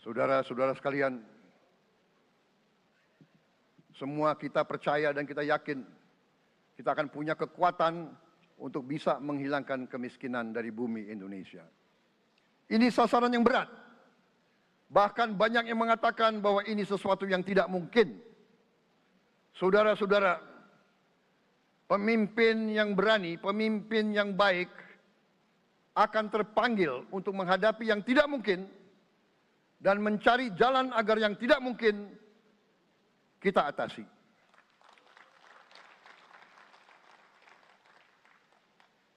Saudara-saudara sekalian, semua kita percaya dan kita yakin kita akan punya kekuatan untuk bisa menghilangkan kemiskinan dari bumi Indonesia. Ini sasaran yang berat. Bahkan banyak yang mengatakan bahwa ini sesuatu yang tidak mungkin. Saudara-saudara, pemimpin yang berani, pemimpin yang baik akan terpanggil untuk menghadapi yang tidak mungkin dan mencari jalan agar yang tidak mungkin kita atasi.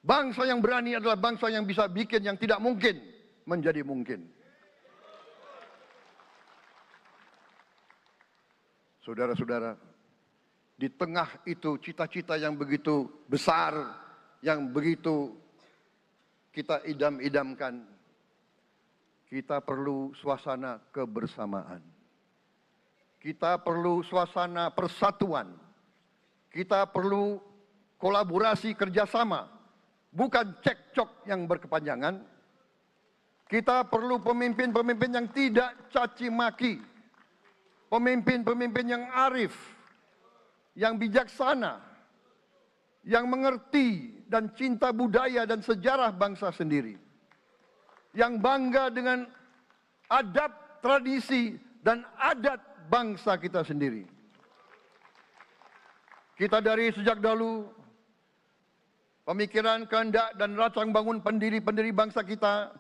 Bangsa yang berani adalah bangsa yang bisa bikin yang tidak mungkin menjadi mungkin. Saudara-saudara, di tengah itu cita-cita yang begitu besar, yang begitu kita idam-idamkan, kita perlu suasana kebersamaan. Kita perlu suasana persatuan. Kita perlu kolaborasi kerjasama, bukan cekcok yang berkepanjangan. Kita perlu pemimpin-pemimpin yang tidak caci maki, pemimpin-pemimpin yang arif, yang bijaksana, yang mengerti dan cinta budaya dan sejarah bangsa sendiri, yang bangga dengan adab, tradisi, dan adat bangsa kita sendiri. Kita dari sejak dahulu, pemikiran, kehendak, dan rancang bangun pendiri-pendiri bangsa kita,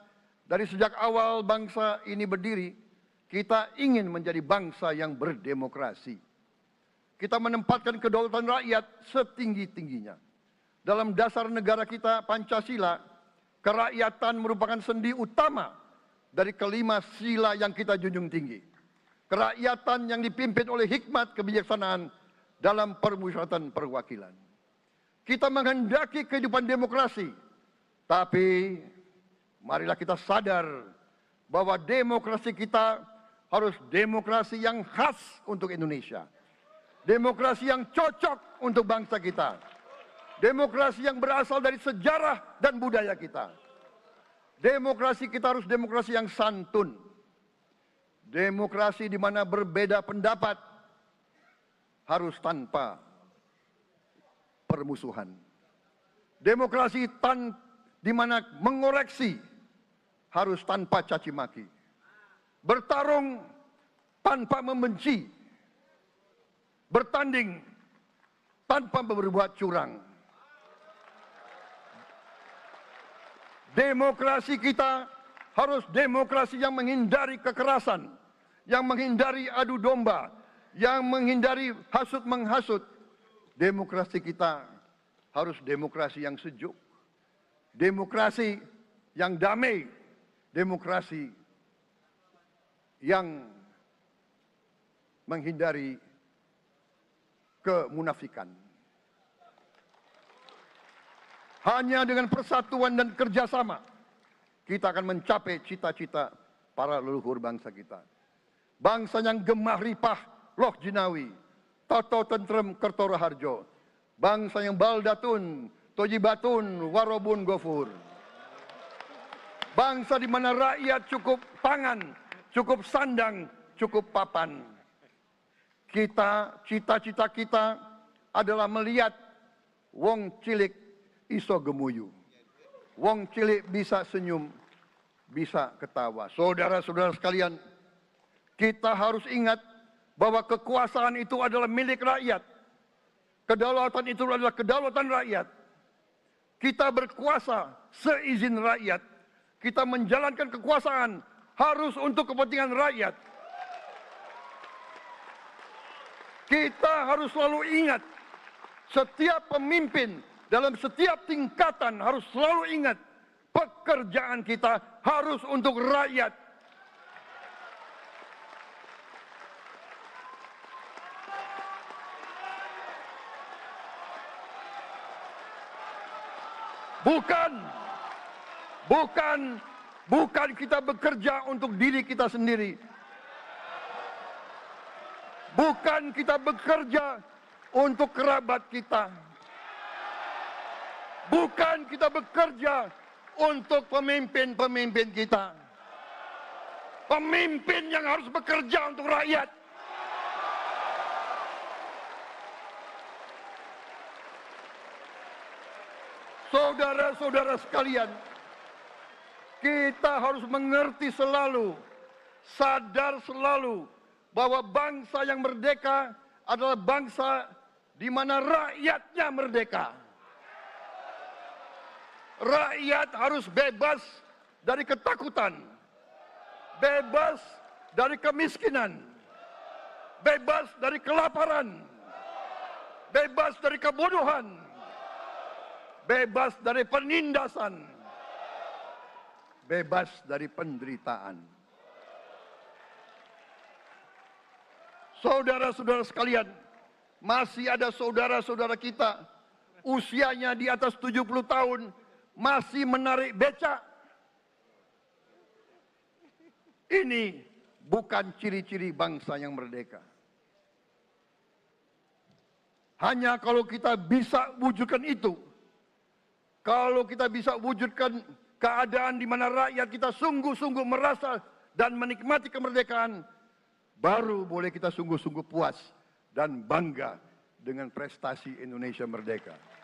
dari sejak awal bangsa ini berdiri, kita ingin menjadi bangsa yang berdemokrasi. Kita menempatkan kedaulatan rakyat setinggi-tingginya. Dalam dasar negara kita, Pancasila, kerakyatan merupakan sendi utama dari kelima sila yang kita junjung tinggi. Kerakyatan yang dipimpin oleh hikmat kebijaksanaan dalam permusyawaratan perwakilan. Kita menghendaki kehidupan demokrasi, tapi marilah kita sadar bahwa demokrasi kita harus demokrasi yang khas untuk Indonesia. Demokrasi yang cocok untuk bangsa kita. Demokrasi yang berasal dari sejarah dan budaya kita. Demokrasi kita harus demokrasi yang santun. Demokrasi di mana berbeda pendapat harus tanpa permusuhan. Demokrasi di mana mengoreksi harus tanpa caci maki. Bertarung tanpa membenci. Bertanding tanpa berbuat curang. Demokrasi kita harus demokrasi yang menghindari kekerasan, yang menghindari adu domba, yang menghindari hasut menghasut. Demokrasi kita harus demokrasi yang sejuk, demokrasi yang damai, demokrasi yang menghindari kemunafikan. Hanya dengan persatuan dan kerjasama kita akan mencapai cita-cita para leluhur bangsa kita. Bangsa yang gemah ripah loh jinawi, toto tentrem kertoro harjo. Bangsa yang baldatun, tojibatun, warobun gofur. Bangsa di mana rakyat cukup pangan, cukup sandang, cukup papan. Cita-cita kita adalah melihat wong cilik iso gemuyu. Wong cilik bisa senyum, bisa ketawa. Saudara-saudara sekalian, kita harus ingat bahwa kekuasaan itu adalah milik rakyat. Kedaulatan itu adalah kedaulatan rakyat. Kita berkuasa seizin rakyat. Kita menjalankan kekuasaan harus untuk kepentingan rakyat. Kita harus selalu ingat, setiap pemimpin dalam setiap tingkatan harus selalu ingat, pekerjaan kita harus untuk rakyat. Bukan kita bekerja untuk diri kita sendiri. Bukan kita bekerja untuk kerabat kita. Bukan kita bekerja untuk pemimpin-pemimpin kita. Pemimpin yang harus bekerja untuk rakyat. Saudara-saudara sekalian, kita harus mengerti selalu, sadar selalu bahwa bangsa yang merdeka adalah bangsa di mana rakyatnya merdeka. Rakyat harus bebas dari ketakutan, bebas dari kemiskinan, bebas dari kelaparan, bebas dari kebodohan, bebas dari penindasan, bebas dari penderitaan. Saudara-saudara sekalian, masih ada saudara-saudara kita usianya di atas 70 tahun masih menarik becak. Ini bukan ciri-ciri bangsa yang merdeka. Hanya kalau kita bisa wujudkan itu, kalau kita bisa wujudkan keadaan di mana rakyat kita sungguh-sungguh merasa dan menikmati kemerdekaan, baru boleh kita sungguh-sungguh puas dan bangga dengan prestasi Indonesia merdeka.